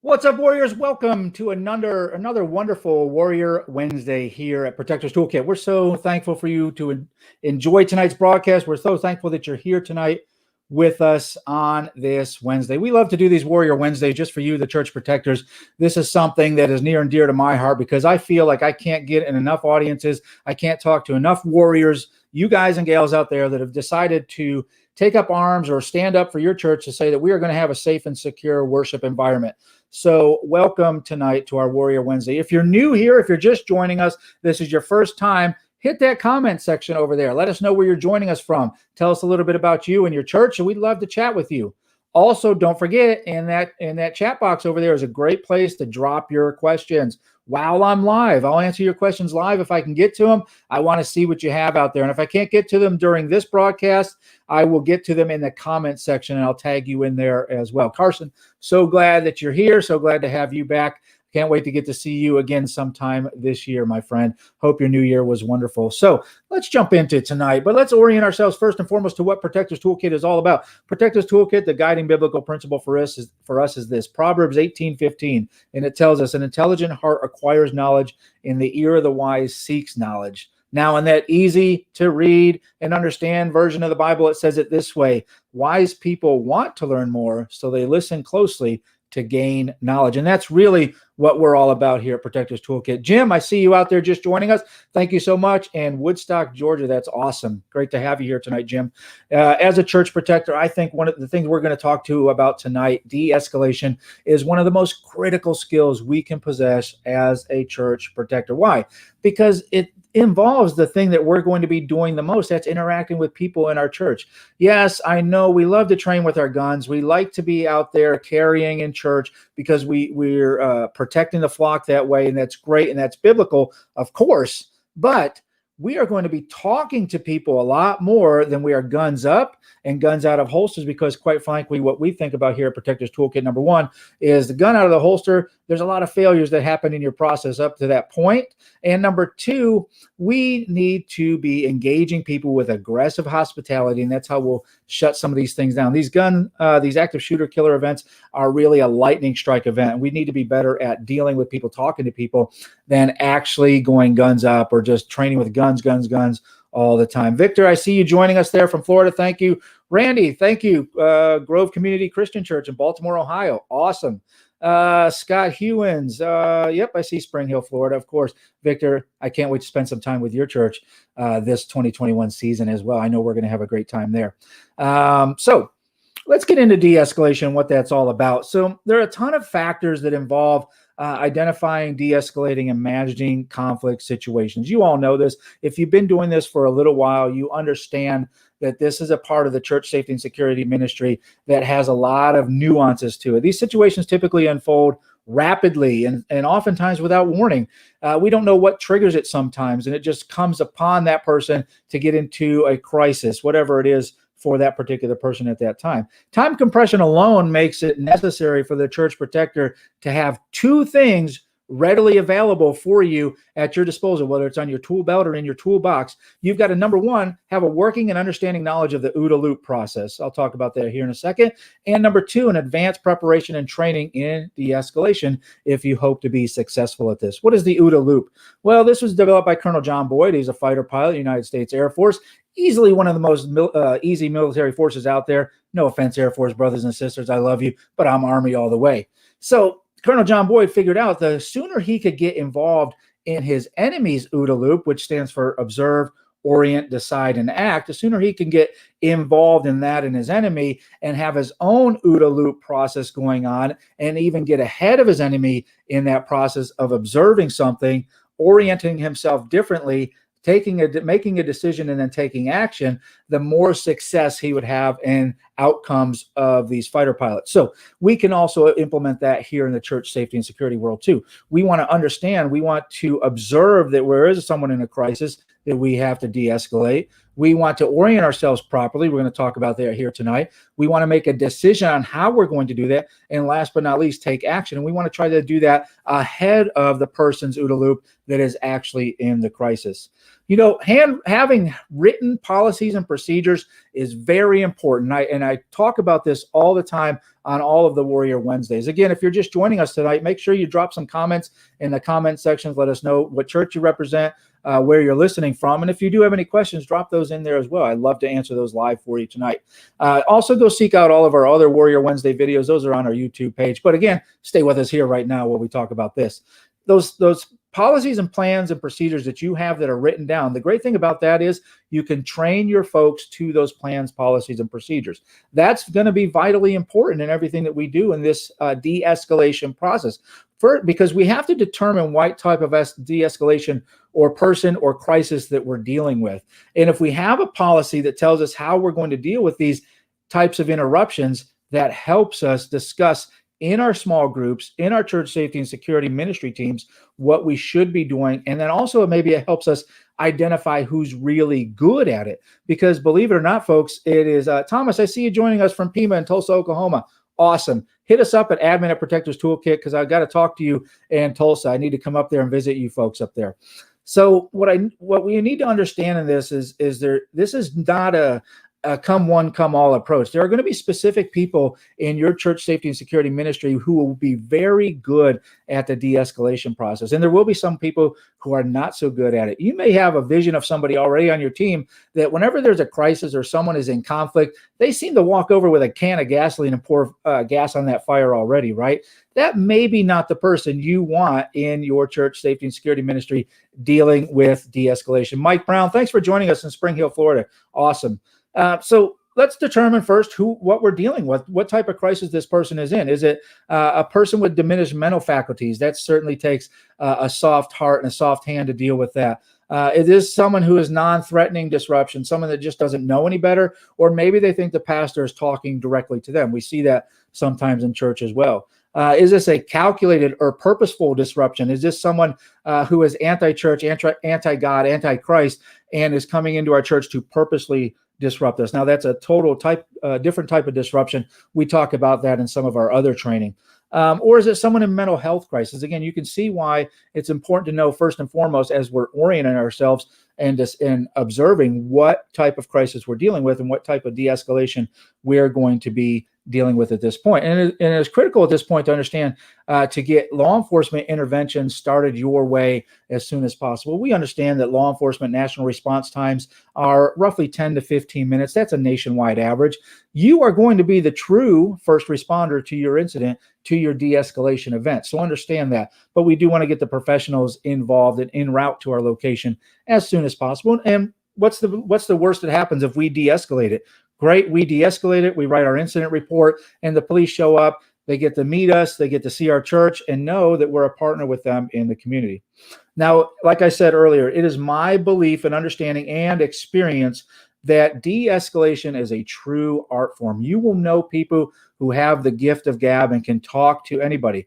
What's up, Warriors? Welcome to another wonderful Warrior Wednesday here at Protector's Toolkit. We're so thankful for you to enjoy tonight's broadcast. We're so thankful that you're here tonight with us on this Wednesday. We love to do these Warrior Wednesdays just for you, the church protectors. This is something that is near and dear to my heart because I feel like I can't get in enough audiences. I can't talk to enough warriors, you guys and gals out there that have decided to take up arms or stand up for your church to say that we are going to have a safe and secure worship environment. So welcome tonight to our Warrior Wednesday. If you're new here, if you're just joining us, this is your first time, hit that comment section over there. Let us know where you're joining us from. Tell us a little bit about you and your church, and we'd love to chat with you. Also, don't forget, in that chat box over there is a great place to drop your questions while I'm live. I'll answer your questions live if I can get to them. I want to see what you have out there. And if I can't get to them during this broadcast, I will get to them in the comment section, and I'll tag you in there as well. Carson, so glad that you're here. So glad to have you back. Can't wait to get to see you again sometime this year, my friend. Hope your new year was wonderful. So let's jump into tonight, but let's orient ourselves first and foremost to what Protector's Toolkit is all about. Protector's Toolkit, the guiding biblical principle for us is this: Proverbs 18:15, and it tells us, an intelligent heart acquires knowledge, and the ear of the wise seeks knowledge. Now, in that easy to read and understand version of the Bible, it says it this way: wise people want to learn more, so they listen closely to gain knowledge. And that's really what we're all about here at Protector's Toolkit. Jim, I see you out there just joining us. Thank you so much. And Woodstock, Georgia, that's awesome. Great to have you here tonight, Jim. As a church protector, I think one of the things we're going to talk to about tonight, de-escalation, is one of the most critical skills we can possess as a church protector. Why? Because it involves the thing that we're going to be doing the most. That's interacting with people in our church. Yes, I know we love to train with our guns. We like to be out there carrying in church because we're protecting the flock that way, and that's great, and that's biblical, of course. But we are going to be talking to people a lot more than we are guns up and guns out of holsters, because quite frankly, what we think about here at Protector's Toolkit, number one, is the gun out of the holster. There's a lot of failures that happen in your process up to that point. And number two, we need to be engaging people with aggressive hospitality, and that's how we'll shut some of these things down. These active shooter killer events are really a lightning strike event. We need to be better at dealing with people, talking to people, than actually going guns up or just training with guns all the time. Victor, I see you joining us there from Florida. Thank you. Randy, thank you. Grove Community Christian Church in Baltimore, Ohio. Awesome. Scott Hewins. Yep, I see Spring Hill, Florida, of course. Victor, I can't wait to spend some time with your church this 2021 season as well. I know we're going to have a great time there. So let's get into de-escalation and what that's all about. So there are a ton of factors that involve identifying, de-escalating, and managing conflict situations. You all know this. If you've been doing this for a little while, you understand that this is a part of the church safety and security ministry that has a lot of nuances to it. These situations typically unfold rapidly and oftentimes without warning. We don't know what triggers it sometimes, and it just comes upon that person to get into a crisis, whatever it is for that particular person at that time. Time compression alone makes it necessary for the church protector to have two things readily available for you at your disposal, whether it's on your tool belt or in your toolbox. You've got to, number one, have a working and understanding knowledge of the OODA loop process. I'll talk about that here in a second. And number two, an advanced preparation and training in de-escalation if you hope to be successful at this. What is the OODA loop? Well, this was developed by Colonel John Boyd. He's a fighter pilot, United States Air Force. Easily one of the most easy military forces out there. No offense, Air Force brothers and sisters, I love you, but I'm Army all the way. So Colonel John Boyd figured out the sooner he could get involved in his enemy's OODA loop, which stands for observe, orient, decide, and act, the sooner he can get involved in that in his enemy and have his own OODA loop process going on, and even get ahead of his enemy in that process of observing something, orienting himself differently, making a decision and then taking action, the more success he would have in outcomes of these fighter pilots. So we can also implement that here in the church safety and security world too. We want to understand, we want to observe that where is someone in a crisis that we have to de-escalate. We want to orient ourselves properly. We're going to talk about that here tonight. We want to make a decision on how we're going to do that. And last but not least, take action. And we want to try to do that ahead of the person's OODA loop that is actually in the crisis. You know, having written policies and procedures is very important. And I talk about this all the time on all of the Warrior Wednesdays. Again, if you're just joining us tonight, make sure you drop some comments in the comment sections. Let us know what church you represent, where you're listening from. And if you do have any questions, drop those in there as well. I'd love to answer those live for you tonight. Also, go seek out all of our other Warrior Wednesday videos. Those are on our YouTube page. But again, stay with us here right now while we talk about this. Those policies and plans and procedures that you have that are written down, the great thing about that is you can train your folks to those plans, policies, and procedures. That's going to be vitally important in everything that we do in this de-escalation process. Because we have to determine what type of de-escalation or person or crisis that we're dealing with. And if we have a policy that tells us how we're going to deal with these types of interruptions, that helps us discuss in our small groups, in our church safety and security ministry teams, what we should be doing. And then also maybe it helps us identify who's really good at it. Because believe it or not, folks, it is Thomas, I see you joining us from Pima in Tulsa, Oklahoma. Awesome. Hit us up at admin@Protectors Toolkit, because I've got to talk to you in Tulsa. I need to come up there and visit you folks up there. So what we need to understand in this is this is not a come one, come all approach. There are going to be specific people in your church safety and security ministry who will be very good at the de-escalation process. And there will be some people who are not so good at it. You may have a vision of somebody already on your team that whenever there's a crisis or someone is in conflict, they seem to walk over with a can of gasoline and pour gas on that fire already, right? That may be not the person you want in your church safety and security ministry dealing with de-escalation. Mike Brown, thanks for joining us in Spring Hill, Florida. Awesome. So let's determine first what we're dealing with, what type of crisis this person is in. Is it a person with diminished mental faculties? That certainly takes a soft heart and a soft hand to deal with that. It is someone who is non-threatening disruption, someone that just doesn't know any better, or maybe they think the pastor is talking directly to them. We see that sometimes in church as well. Is this a calculated or purposeful disruption? Is this someone who is anti-church, anti-God, anti-Christ, and is coming into our church to purposely disrupt us? Now, that's a different type of disruption. We talk about that in some of our other training. Or is it someone in mental health crisis? Again, you can see why it's important to know first and foremost as we're orienting ourselves and observing what type of crisis we're dealing with and what type of de-escalation we're going to be dealing with at this point. And it's critical at this point to understand to get law enforcement intervention started your way as soon as possible. We understand that law enforcement national response times are roughly 10 to 15 minutes. That's a nationwide average. You are going to be the true first responder to your incident, to your de-escalation event. So understand that. But we do want to get the professionals involved and en route to our location as soon as possible. And what's the worst that happens if we de-escalate it? Great, we de-escalate it, we write our incident report, and the police show up. They get to meet us, they get to see our church, and know that we're a partner with them in the community. Now, like I said earlier, it is my belief and understanding and experience that de-escalation is a true art form. You will know people who have the gift of gab and can talk to anybody.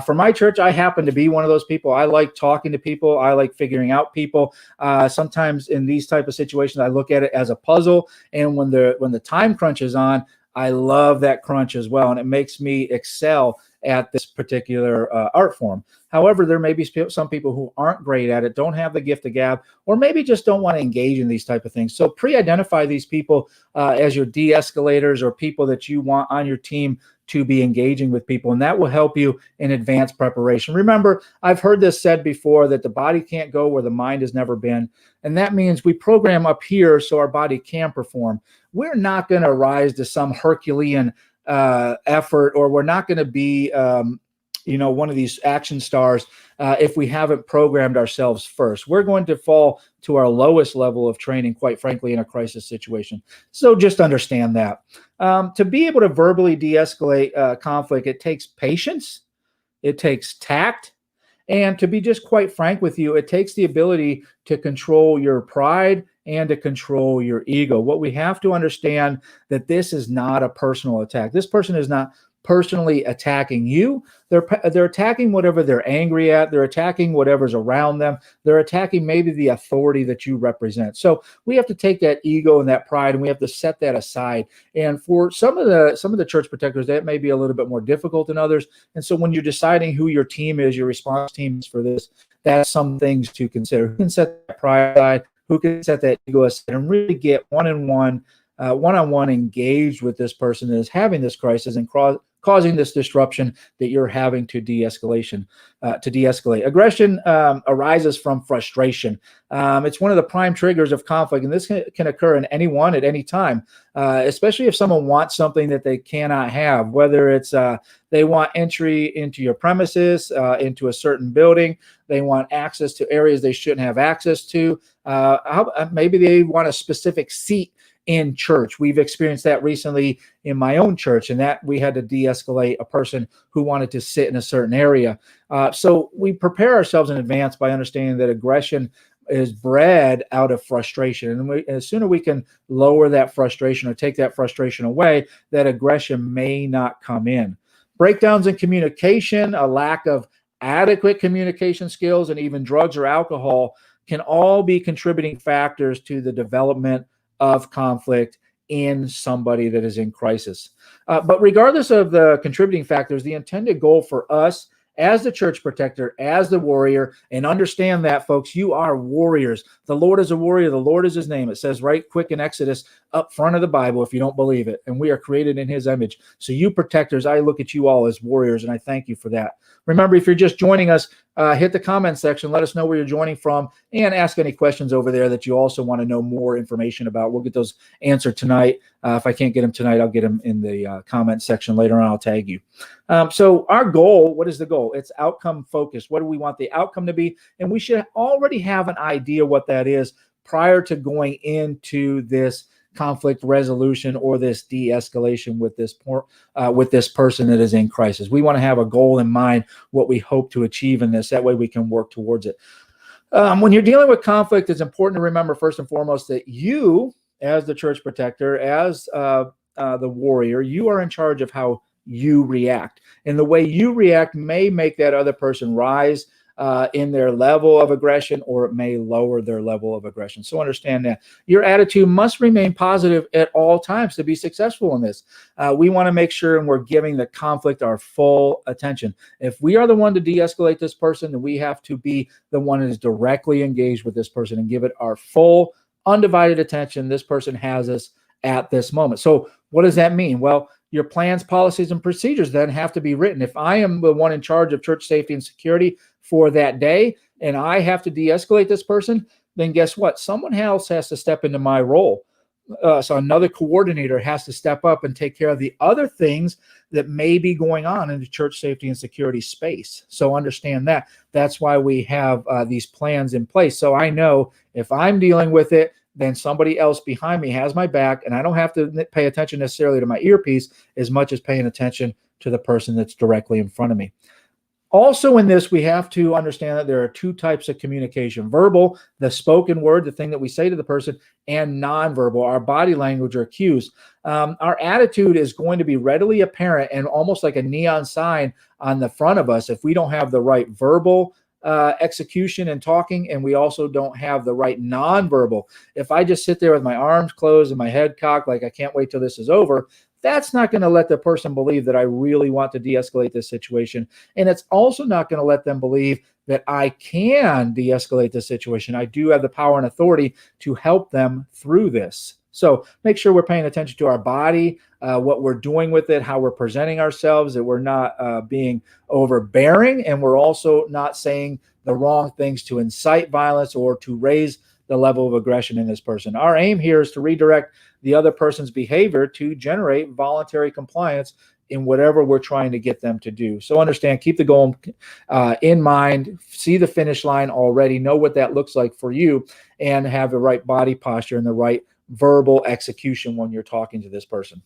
For my church, I happen to be one of those people. I like talking to people. I like figuring out people. Sometimes in these type of situations, I look at it as a puzzle. And when the time crunch is on, I love that crunch as well. And it makes me excel at this particular art form. However, there may be some people who aren't great at it, don't have the gift of gab, or maybe just don't want to engage in these type of things. So pre-identify these people as your de-escalators or people that you want on your team to be engaging with people, and that will help you in advanced preparation. Remember, I've heard this said before that the body can't go where the mind has never been, and that means we program up here so our body can perform. We're not going to rise to some Herculean effort, or we're not going to be one of these action stars if we haven't programmed ourselves first. We're going to fall to our lowest level of training, quite frankly, in a crisis situation. So just understand that. To be able to verbally de-escalate conflict, it takes patience, it takes tact, And to be just quite frank with you, it takes the ability to control your pride and to control your ego. What we have to understand that this is not a personal attack. This person is not personally attacking you. They're attacking whatever they're angry at. They're attacking whatever's around them. They're attacking maybe the authority that you represent. So we have to take that ego and that pride, and we have to set that aside. And for some of the church protectors, that may be a little bit more difficult than others. And so when you're deciding who your team is, your response team is for this, that's some things to consider. Who can set that pride aside? Who can set that ego aside and really get one-on-one engaged with this person that is having this crisis and causing this disruption that you're having to de-escalate. Aggression arises from frustration. It's one of the prime triggers of conflict, and this can occur in anyone at any time, especially if someone wants something that they cannot have, whether it's they want entry into your premises, into a certain building, they want access to areas they shouldn't have access to, maybe they want a specific seat in church. We've experienced that recently in my own church, and that we had to de-escalate a person who wanted to sit in a certain area. So we prepare ourselves in advance by understanding that aggression is bred out of frustration. And the sooner we can lower that frustration or take that frustration away, that aggression may not come in. Breakdowns in communication, a lack of adequate communication skills, and even drugs or alcohol can all be contributing factors to the development of conflict in somebody that is in crisis. But regardless of the contributing factors, the intended goal for us as the church protector, as the warrior, and understand that, folks, you are warriors. The Lord is a warrior. The Lord is his name. It says right quick in Exodus up front of the Bible if you don't believe it. And we are created in his image. So you protectors, I look at you all as warriors, and I thank you for that. Remember, if you're just joining us, hit the comment section. Let us know where you're joining from, and ask any questions over there that you also want to know more information about. We'll get those answered tonight. If I can't get them tonight, I'll get them in the comment section later on. I'll tag you. So our goal, what is the goal? It's outcome focused. What do we want the outcome to be? And we should already have an idea what that is prior to going into this conflict resolution or this de-escalation with this person that is in crisis. We want to have a goal in mind, what we hope to achieve in this. That way we can work towards it. When you're dealing with conflict, it's important to remember first and foremost that you, as the church protector, as the warrior, you are in charge of how you react. And the way you react may make that other person rise in their level of aggression, or it may lower their level of aggression. So understand that your attitude must remain positive at all times to be successful in this. We want to make sure and we're giving the conflict our full attention. If we are the one to de-escalate this person, then we have to be the one that is directly engaged with this person and give it our full undivided attention. This person has us at this moment. So what does that mean? Well, your plans, policies, and procedures then have to be written. If I am the one in charge of church safety and security for that day, and I have to de-escalate this person, then guess what? Someone else has to step into my role. So another coordinator has to step up and take care of the other things that may be going on in the church safety and security space. So understand that. That's why we have these plans in place. So I know if I'm dealing with it, then somebody else behind me has my back, and I don't have to pay attention necessarily to my earpiece as much as paying attention to the person that's directly in front of me. Also in this, we have to understand that there are two types of communication: verbal, the spoken word, the thing that we say to the person, and nonverbal, our body language or cues. Our attitude is going to be readily apparent and almost like a neon sign on the front of us if we don't have the right verbal execution and talking, and we also don't have the right nonverbal. If I just sit there with my arms closed and my head cocked like I can't wait till this is over, that's not going to let the person believe that I really want to de-escalate this situation. And it's also not going to let them believe that I can de-escalate this situation. I do have the power and authority to help them through this. So make sure we're paying attention to our body, what we're doing with it, how we're presenting ourselves, that we're not being overbearing, and we're also not saying the wrong things to incite violence or to raise the level of aggression in this person. Our aim here is to redirect the other person's behavior to generate voluntary compliance in whatever we're trying to get them to do. So understand, keep the goal in mind, see the finish line already, know what that looks like for you, and have the right body posture and the right verbal execution when you're talking to this person.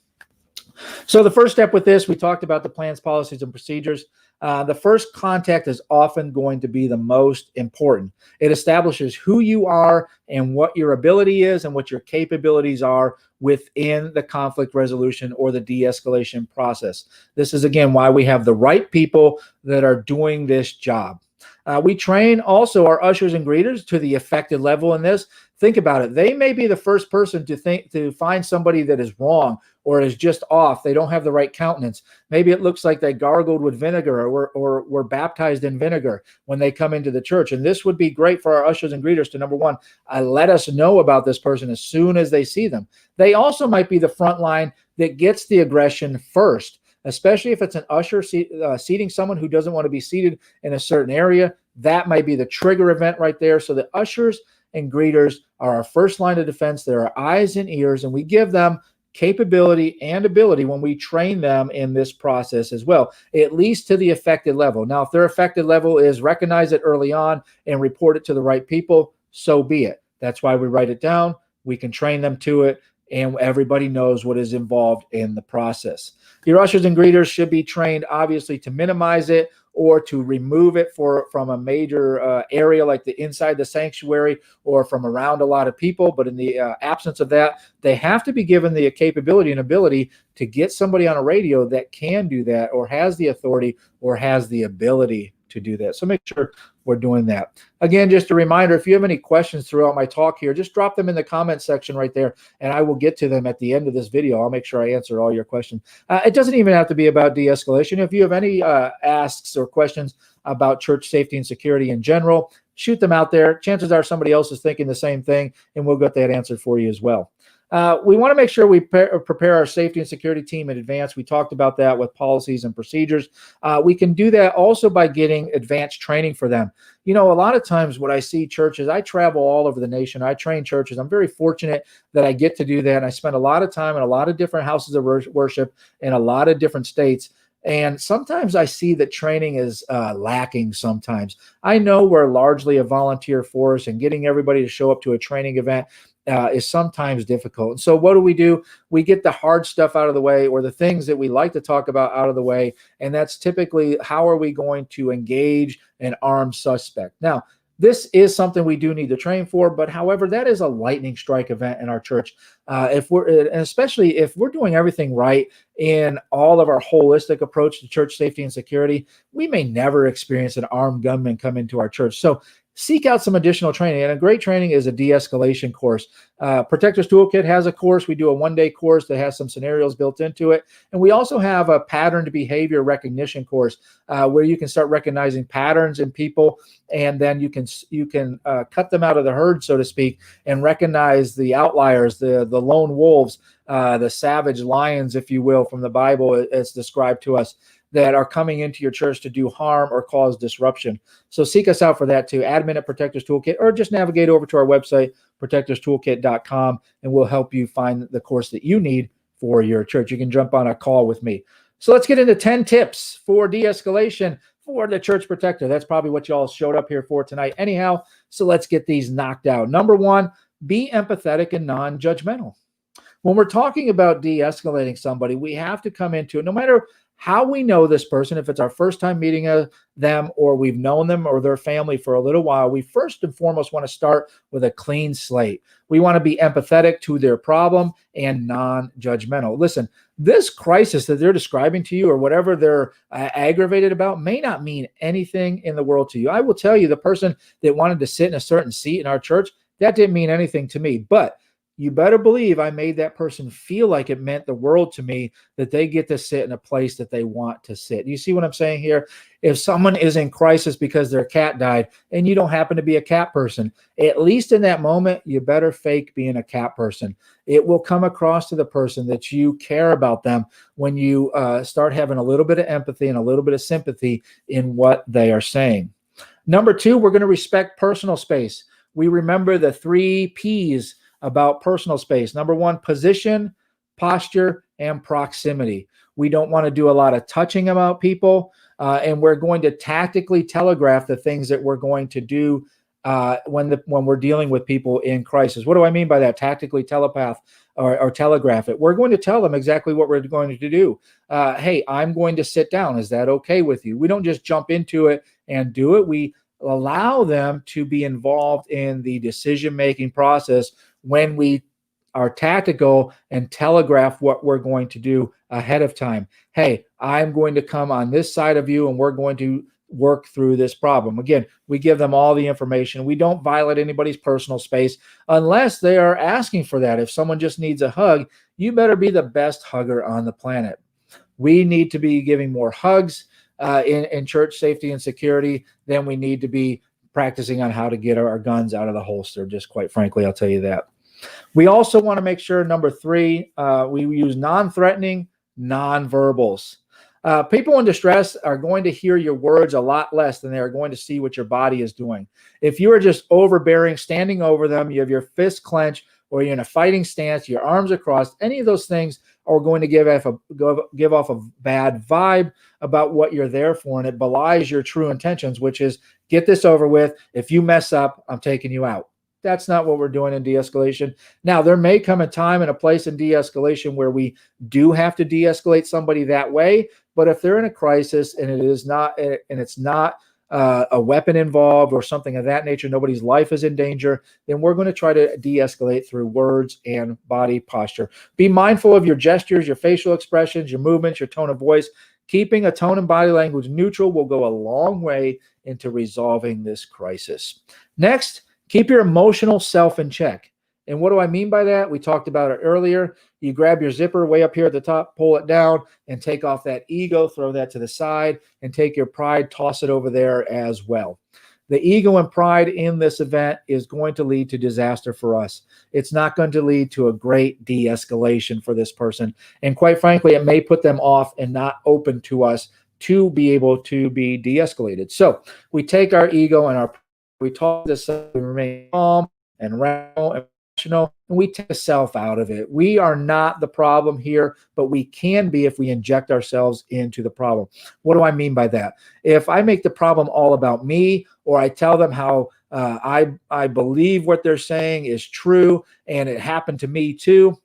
So the first step with this, we talked about the plans, policies, and procedures. The first contact is often going to be the most important. It establishes who you are and what your ability is and what your capabilities are within the conflict resolution or the de-escalation process. This is, again, why we have the right people that are doing this job. We train also our ushers and greeters to the affected level in this. Think about it. They may be the first person to find somebody that is wrong or is just off. They don't have the right countenance. Maybe it looks like they gargled with vinegar or were baptized in vinegar when they come into the church. And this would be great for our ushers and greeters to, number one, let us know about this person as soon as they see them. They also might be the front line that gets the aggression first, especially if it's an usher seating someone who doesn't want to be seated in a certain area. That might be the trigger event right there. So the ushers and greeters are our first line of defense. They're our eyes and ears, and we give them capability and ability when we train them in this process as well, at least to the affected level. Now, if their affected level is recognize it early on and report it to the right people, so be it. That's why we write it down. We can train them to it, and everybody knows what is involved in the process. Your ushers and greeters should be trained, obviously, to minimize it or to remove it from a major area like the inside the sanctuary or from around a lot of people. But in the absence of that, they have to be given the capability and ability to get somebody on a radio that can do that or has the authority or has the ability to do that. So make sure we're doing that. Again, just a reminder, if you have any questions throughout my talk here, just drop them in the comment section right there, and I will get to them at the end of this video. I'll make sure I answer all your questions. It doesn't even have to be about de-escalation. If you have any asks or questions about church safety and security in general, shoot them out there. Chances are somebody else is thinking the same thing, and we'll get that answered for you as well. We want to make sure we prepare our safety and security team in advance. We talked about that with policies and procedures. We can do that also by getting advanced training for them. You know, a lot of times what I see churches, I travel all over the nation. I train churches. I'm very fortunate that I get to do that. And I spend a lot of time in a lot of different houses of worship in a lot of different states. And sometimes I see that training is lacking sometimes. I know we're largely a volunteer force, and getting everybody to show up to a training event is sometimes difficult. And so what do? We get the hard stuff out of the way, or the things that we like to talk about out of the way. And that's typically, how are we going to engage an armed suspect? Now, this is something we do need to train for, but however, that is a lightning strike event in our church. Especially if we're doing everything right in all of our holistic approach to church safety and security, we may never experience an armed gunman come into our church. So seek out some additional training. And a great training is a de-escalation course. Protectors Toolkit has a course. We do a one-day course that has some scenarios built into it. And we also have a patterned behavior recognition course where you can start recognizing patterns in people, and then you can cut them out of the herd, so to speak, and recognize the outliers, the lone wolves, the savage lions, if you will, from the Bible as described to us, that are coming into your church to do harm or cause disruption. So seek us out for that too. Admin at Protectors Toolkit, or just navigate over to our website, protectorstoolkit.com, and we'll help you find the course that you need for your church. You can jump on a call with me. So let's get into 10 tips for de-escalation for the church protector. That's probably what y'all showed up here for tonight anyhow. So let's get these knocked out. Number one, be empathetic and non-judgmental. When we're talking about de-escalating somebody, we have to come into it, no matter how we know this person, if it's our first time meeting them or we've known them or their family for a little while, we first and foremost want to start with a clean slate. We want to be empathetic to their problem and non-judgmental. Listen, this crisis that they're describing to you or whatever they're aggravated about may not mean anything in the world to you. I will tell you, the person that wanted to sit in a certain seat in our church, that didn't mean anything to me. But you better believe I made that person feel like it meant the world to me that they get to sit in a place that they want to sit. You see what I'm saying here? If someone is in crisis because their cat died and you don't happen to be a cat person, at least in that moment, you better fake being a cat person. It will come across to the person that you care about them when you start having a little bit of empathy and a little bit of sympathy in what they are saying. Number two, we're going to respect personal space. We remember the 3 P's about personal space. Number one, position, posture, and proximity. We don't want to do a lot of touching about people, and we're going to tactically telegraph the things that we're going to do when we're dealing with people in crisis. What do I mean by that? Tactically telepath or telegraph it. We're going to tell them exactly what we're going to do. Hey, I'm going to sit down. Is that okay with you? We don't just jump into it and do it. We allow them to be involved in the decision-making process when we are tactical and telegraph what we're going to do ahead of time. Hey, I'm going to come on this side of you and we're going to work through this problem. Again, we give them all the information. We don't violate anybody's personal space unless they are asking for that. If someone just needs a hug, you better be the best hugger on the planet. We need to be giving more hugs in church safety and security than we need to be practicing on how to get our guns out of the holster. Just quite frankly, I'll tell you that. We also want to make sure, number 3, we use non-threatening nonverbals. People in distress are going to hear your words a lot less than they are going to see what your body is doing. If you are just overbearing, standing over them, you have your fists clenched, or you're in a fighting stance, your arms are crossed, any of those things are going to give off a bad vibe about what you're there for, and it belies your true intentions, which is get this over with. If you mess up, I'm taking you out. That's not what we're doing in de-escalation. Now, there may come a time and a place in de-escalation where we do have to de-escalate somebody that way. But if they're in a crisis and it's not a weapon involved or something of that nature, nobody's life is in danger, then we're going to try to de-escalate through words and body posture. Be mindful of your gestures, your facial expressions, your movements, your tone of voice. Keeping a tone and body language neutral will go a long way into resolving this crisis. Next, keep your emotional self in check. And what do I mean by that? We talked about it earlier. You grab your zipper way up here at the top, pull it down, and take off that ego, throw that to the side, and take your pride, toss it over there as well. The ego and pride in this event is going to lead to disaster for us. It's not going to lead to a great de-escalation for this person. And quite frankly, it may put them off and not open to us to be able to be de-escalated. So we take our ego and we talk this, we remain calm and rational and rational, and we take the self out of it. We are not the problem here, but we can be if we inject ourselves into the problem. What do I mean by that? If I make the problem all about me, or I tell them how I believe what they're saying is true and it happened to me too,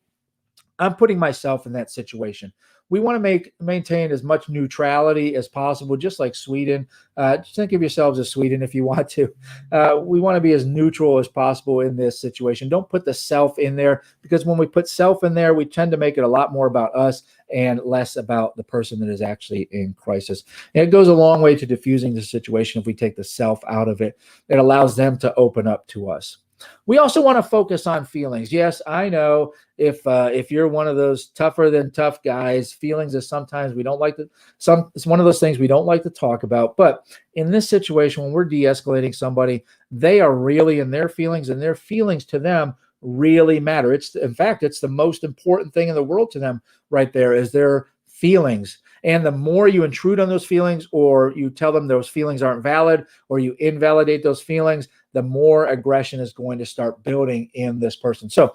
I'm putting myself in that situation. We want to maintain as much neutrality as possible, just like Sweden. Just think of yourselves as Sweden if you want to. We want to be as neutral as possible in this situation. Don't put the self in there, because when we put self in there, we tend to make it a lot more about us and less about the person that is actually in crisis. And it goes a long way to diffusing the situation if we take the self out of it. It allows them to open up to us. We also want to focus on feelings. Yes, I know if you're one of those tougher than tough guys, feelings is sometimes we don't like to, it's one of those things we don't like to talk about. But in this situation, when we're de-escalating somebody, they are really in their feelings, and their feelings to them really matter. In fact, it's the most important thing in the world to them right there, is their feelings. And the more you intrude on those feelings, or you tell them those feelings aren't valid, or you invalidate those feelings, the more aggression is going to start building in this person. So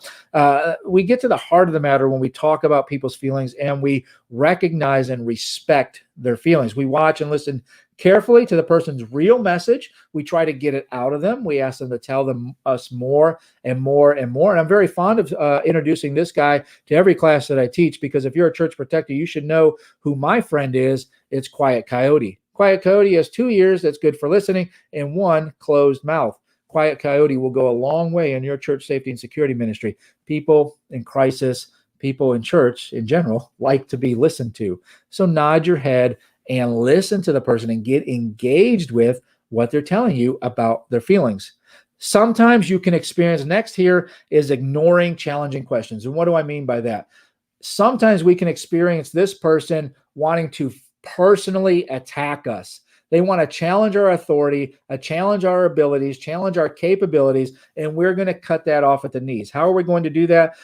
we get to the heart of the matter when we talk about people's feelings, and we recognize and respect their feelings. We watch and listen carefully to the person's real message. We try to get it out of them. We ask them to tell us more and more and more. And I'm very fond of introducing this guy to every class that I teach, because if you're a church protector, you should know who my friend is. It's Quiet Coyote. Quiet Coyote has 2 ears that's good for listening and 1 closed mouth. Quiet Coyote will go a long way in your church safety and security ministry. People in crisis, people in church in general, like to be listened to. So nod your head and listen to the person and get engaged with what they're telling you about their feelings. Sometimes you can experience, next here is ignoring challenging questions. And what do I mean by that? Sometimes we can experience this person wanting to personally attack us. They want to challenge our authority, challenge our abilities, challenge our capabilities, and we're going to cut that off at the knees. How are we going to do that?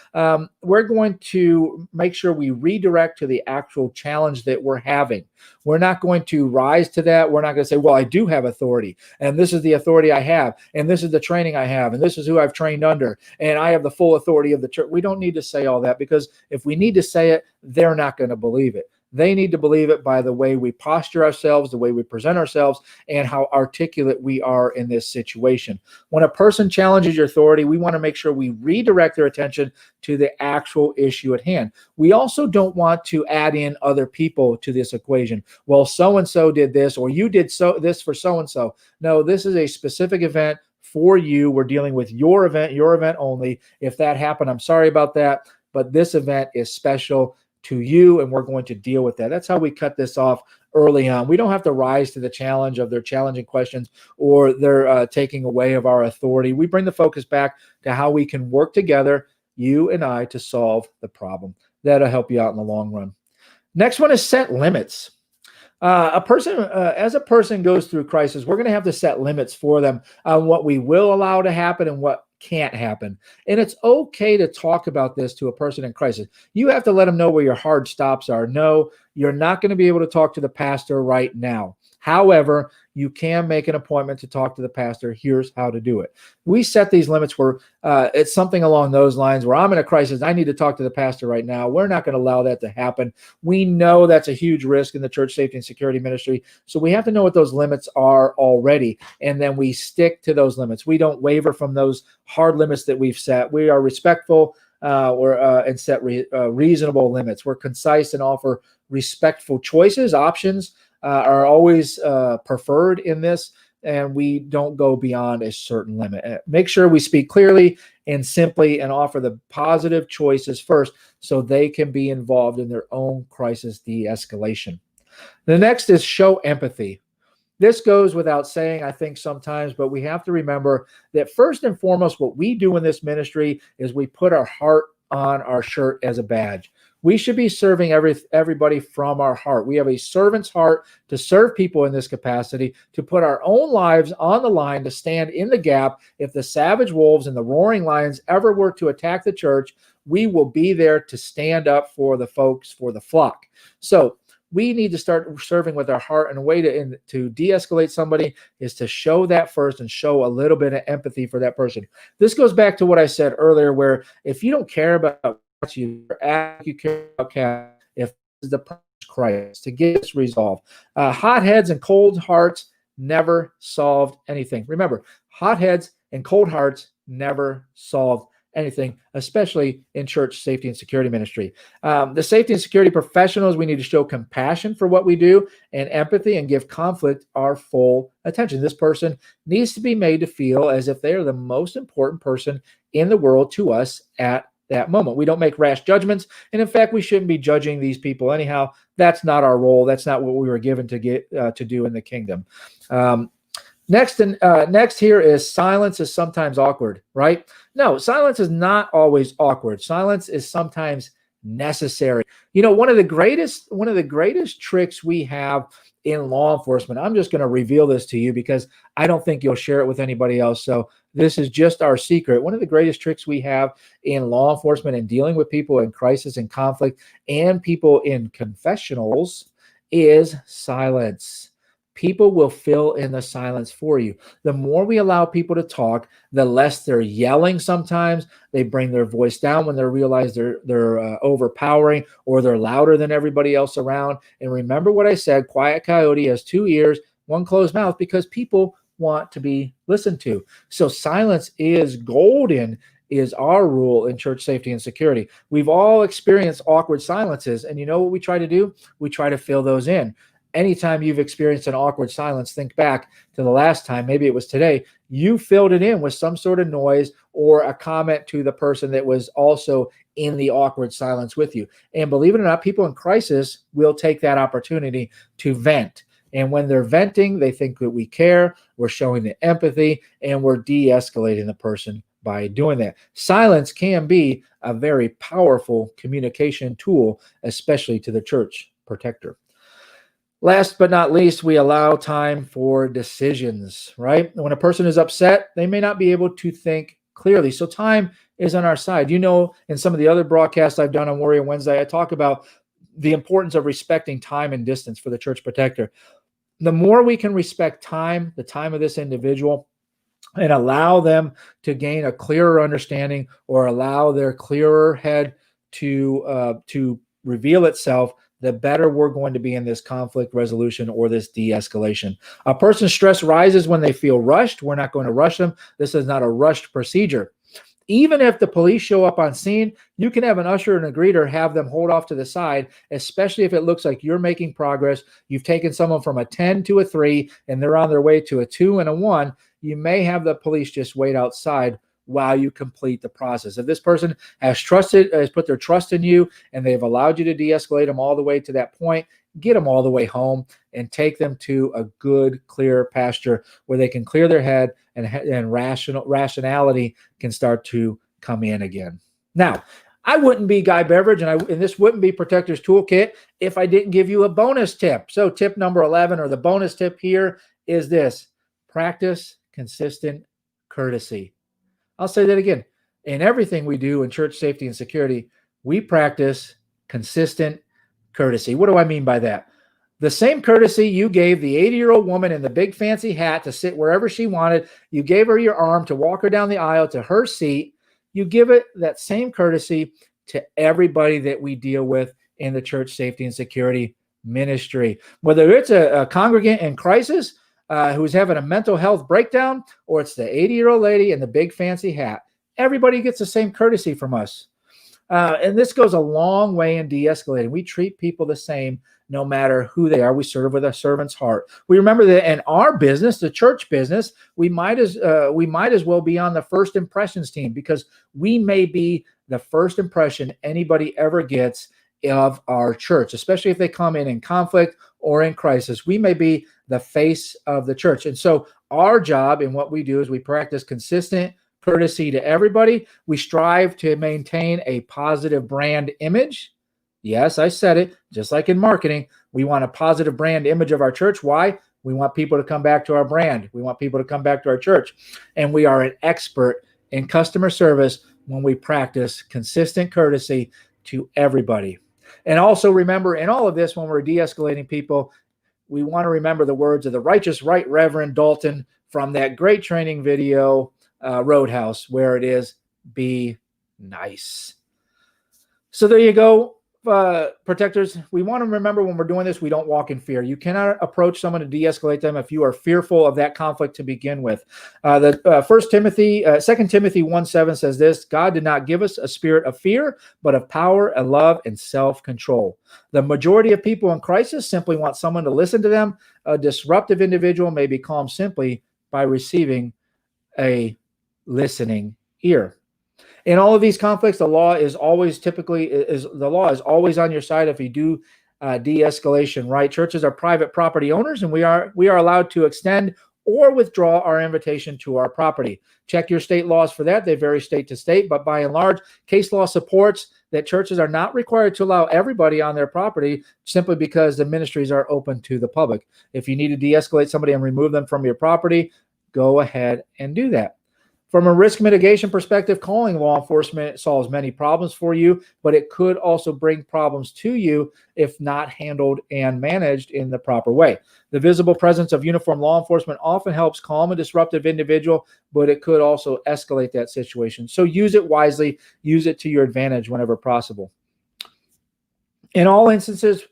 We're going to make sure we redirect to the actual challenge that we're having. We're not going to rise to that. We're not going to say, well, I do have authority, and this is the authority I have, and this is the training I have, and this is who I've trained under, and I have the full authority of the church. We don't need to say all that, because if we need to say it, they're not going to believe it. They need to believe it by the way we posture ourselves, the way we present ourselves, and how articulate we are in this situation. When a person challenges your authority, we want to make sure we redirect their attention to the actual issue at hand. We also don't want to add in other people to this equation. Well, so-and-so did this, or you did this for so-and-so. No, this is a specific event for you. We're dealing with your event only. If that happened, I'm sorry about that, but this event is special to you, and we're going to deal with that. That's how we cut this off early on. We don't have to rise to the challenge of their challenging questions or their taking away of our authority. We bring the focus back to how we can work together, you and I, to solve the problem. That'll help you out in the long run. Next one is set limits. As a person goes through crisis, we're going to have to set limits for them on what we will allow to happen and what can't happen. And it's okay to talk about this to a person in crisis. You have to let them know where your hard stops are. No, you're not going to be able to talk to the pastor right now. However, you can make an appointment to talk to the pastor. Here's how to do it. We set these limits where it's something along those lines where I'm in a crisis. I need to talk to the pastor right now. We're not going to allow that to happen. We know that's a huge risk in the church safety and security ministry. So we have to know what those limits are already. And then we stick to those limits. We don't waver from those hard limits that we've set. We are respectful and set reasonable limits. We're concise and offer respectful choices. Options are always preferred in this, and we don't go beyond a certain limit. Make sure we speak clearly and simply and offer the positive choices first so they can be involved in their own crisis de-escalation. The next is show empathy. This goes without saying, I think, sometimes, but we have to remember that first and foremost, what we do in this ministry is we put our heart on our shirt as a badge. We should be serving everybody from our heart. We have a servant's heart to serve people in this capacity, to put our own lives on the line, to stand in the gap. If the savage wolves and the roaring lions ever were to attack the church, we will be there to stand up for the folks, for the flock. So we need to start serving with our heart, and a way to de-escalate somebody is to show that first and show a little bit of empathy for that person. This goes back to what I said earlier, where if you don't care about you care about if the crisis to get this resolved. Hot heads and cold hearts never solved anything. Remember, hot heads and cold hearts never solved anything, especially in church safety and security ministry. The safety and security professionals, we need to show compassion for what we do and empathy and give conflict our full attention. This person needs to be made to feel as if they are the most important person in the world to us at that moment. We don't make rash judgments. And in fact, we shouldn't be judging these people anyhow. That's not our role. That's not what we were given to do in the kingdom. Next here is silence is sometimes awkward, right? No, silence is not always awkward. Silence is sometimes necessary. You know, one of the greatest tricks we have in law enforcement, I'm just going to reveal this to you because I don't think you'll share it with anybody else. So this is just our secret. One of the greatest tricks we have in law enforcement and dealing with people in crisis and conflict and people in confessionals is silence. People will fill in the silence for you. The more we allow people to talk, the less they're yelling sometimes. They bring their voice down when they realize they're overpowering or they're louder than everybody else around. And remember what I said, quiet coyote has 2 ears, 1 closed mouth, because people want to be listened to. So silence is golden, is our rule in church safety and security. We've all experienced awkward silences. And you know what we try to do? We try to fill those in. Anytime you've experienced an awkward silence, think back to the last time, maybe it was today, you filled it in with some sort of noise or a comment to the person that was also in the awkward silence with you. And believe it or not, people in crisis will take that opportunity to vent. And when they're venting, they think that we care, we're showing the empathy, and we're de-escalating the person by doing that. Silence can be a very powerful communication tool, especially to the church protector. Last but not least, we allow time for decisions, right? When a person is upset, they may not be able to think clearly. So time is on our side. You know, in some of the other broadcasts I've done on Warrior Wednesday, I talk about the importance of respecting time and distance for the church protector. The more we can respect time, the time of this individual, and allow them to gain a clearer understanding or allow their clearer head to reveal itself, the better we're going to be in this conflict resolution or this de-escalation. A person's stress rises when they feel rushed. We're not going to rush them. This is not a rushed procedure. Even if the police show up on scene, you can have an usher and a greeter have them hold off to the side, especially if it looks like you're making progress. You've taken someone from a 10 to a 3, and they're on their way to a 2 and a 1. You may have the police just wait outside while you complete the process. If this person has put their trust in you, and they've allowed you to de-escalate them all the way to that point, get them all the way home and take them to a good, clear pasture where they can clear their head and rationality can start to come in again. Now, I wouldn't be Guy Beveridge and this wouldn't be Protector's Toolkit if I didn't give you a bonus tip. So tip number 11, or the bonus tip here, is this: practice consistent courtesy. I'll say that again. In everything we do in church safety and security, we practice consistent courtesy. What do I mean by that? The same courtesy you gave the 80-year-old woman in the big fancy hat to sit wherever she wanted, you gave her your arm to walk her down the aisle to her seat, you give it that same courtesy to everybody that we deal with in the church safety and security ministry. Whether it's a congregant in crisis who's having a mental health breakdown, or it's the 80-year-old lady in the big fancy hat, everybody gets the same courtesy from us. And this goes a long way in de-escalating. We treat people the same no matter who they are. We serve with a servant's heart. We remember that in our business, the church business, we might as well be on the first impressions team, because we may be the first impression anybody ever gets of our church, especially if they come in conflict or in crisis. We may be the face of the church. And so our job in what we do is we practice consistent courtesy to everybody. We strive to maintain a positive brand image. Yes, I said it. Just like in marketing, we want a positive brand image of our church. Why? We want people to come back to our brand. We want people to come back to our church. And we are an expert in customer service when we practice consistent courtesy to everybody. And also remember, in all of this, when we're de-escalating people, we want to remember the words of the righteous Right Reverend Dalton from that great training video, Roadhouse, where it is, be nice. So there you go, protectors. We want to remember, when we're doing this, we don't walk in fear. You cannot approach someone to de-escalate them if you are fearful of that conflict to begin with. 2 Timothy 1:7 says this: God did not give us a spirit of fear, but of power and love and self-control. The majority of people in crisis simply want someone to listen to them. A disruptive individual may be calmed simply by receiving a listening ear. In all of these conflicts, the law is always on your side if you do de-escalation right. Churches are private property owners, and we are allowed to extend or withdraw our invitation to our property. Check your state laws for that. They vary state to state, but by and large, case law supports that churches are not required to allow everybody on their property simply because the ministries are open to the public. If you need to de-escalate somebody and remove them from your property, go ahead and do that. From a risk mitigation perspective, calling law enforcement solves many problems for you, but it could also bring problems to you if not handled and managed in the proper way. The visible presence of uniformed law enforcement often helps calm a disruptive individual, but it could also escalate that situation. So use it wisely, use it to your advantage whenever possible. In all instances,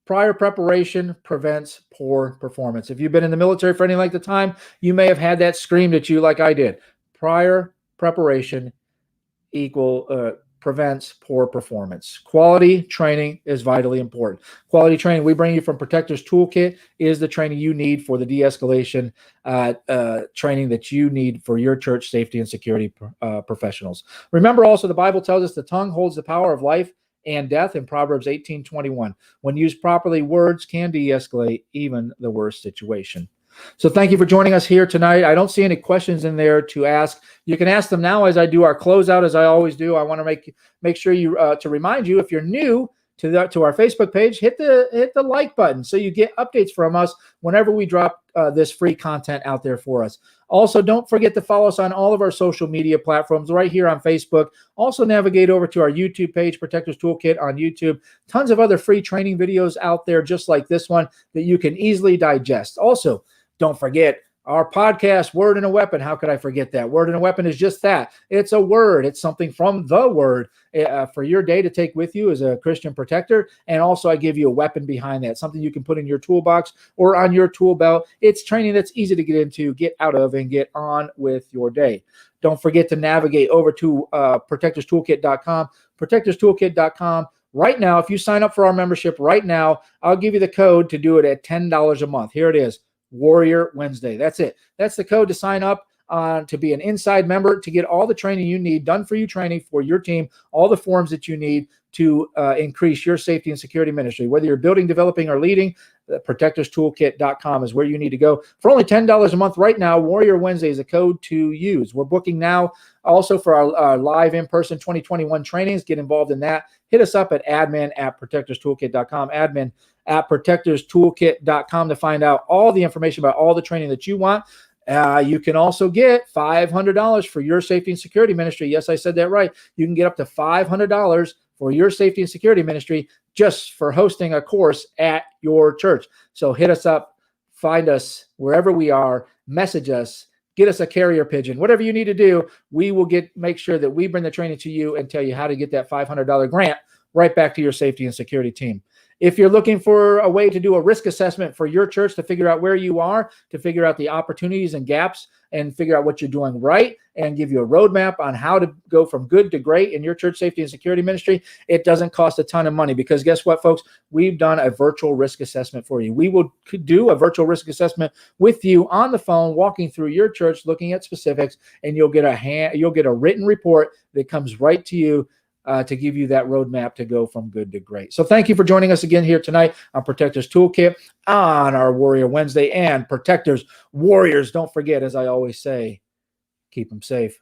prior preparation prevents poor performance. If you've been in the military for any length of time, you may have had that screamed at you like I did. Prior preparation prevents poor performance. Quality training is vitally important. Quality training we bring you from Protector's Toolkit is the training you need for the de-escalation training that you need for your church safety and security professionals. Remember also, the Bible tells us the tongue holds the power of life and death in Proverbs 18:21. When used properly, words can de-escalate even the worst situation. So thank you for joining us here tonight. I don't see any questions in there to ask. You can ask them now as I do our closeout, as I always do. I want to make sure you to remind you, if you're new to our Facebook page, hit the like button so you get updates from us whenever we drop this free content out there for us. Also, don't forget to follow us on all of our social media platforms right here on Facebook. Also, navigate over to our YouTube page, Protector's Toolkit on YouTube. Tons of other free training videos out there just like this one that you can easily digest. Also, don't forget, Our podcast, Word and a Weapon. How could I forget that? Word and a Weapon is just that. It's a word. It's something from the Word for your day to take with you as a Christian protector. And also I give you a weapon behind that, something you can put in your toolbox or on your tool belt. It's training that's easy to get into, get out of, and get on with your day. Don't forget to navigate over to protectorstoolkit.com, protectorstoolkit.com. Right now, if you sign up for our membership right now, I'll give you the code to do it at $10 a month. Here it is. Warrior Wednesday. That's it. That's the code to sign up to be an inside member, to get all the training you need, done for you training for your team, all the forms that you need to increase your safety and security ministry. Whether you're building, developing, or leading, protectorstoolkit.com is where you need to go. For only $10 a month right now, Warrior Wednesday is a code to use. We're booking now also for our live in-person 2021 trainings. Get involved in that. Hit us up at admin@protectorstoolkit.com, admin@protectorstoolkit.com to find out all the information about all the training that you want. You can also get $500 for your safety and security ministry. Yes, I said that right. You can get up to $500 for your safety and security ministry just for hosting a course at your church. So hit us up, find us wherever we are, message us, get us a carrier pigeon, whatever you need to do. We will make sure that we bring the training to you and tell you how to get that $500 grant right back to your safety and security team. If you're looking for a way to do a risk assessment for your church to figure out where you are, to figure out the opportunities and gaps and figure out what you're doing right and give you a roadmap on how to go from good to great in your church safety and security ministry, it doesn't cost a ton of money, because guess what, folks? We've done a virtual risk assessment for you. We will do a virtual risk assessment with you on the phone, walking through your church, looking at specifics, and you'll get a written report that comes right to you to give you that roadmap to go from good to great. So thank you for joining us again here tonight on Protectors Toolkit on our Warrior Wednesday. And Protectors, Warriors, don't forget, as I always say, keep them safe.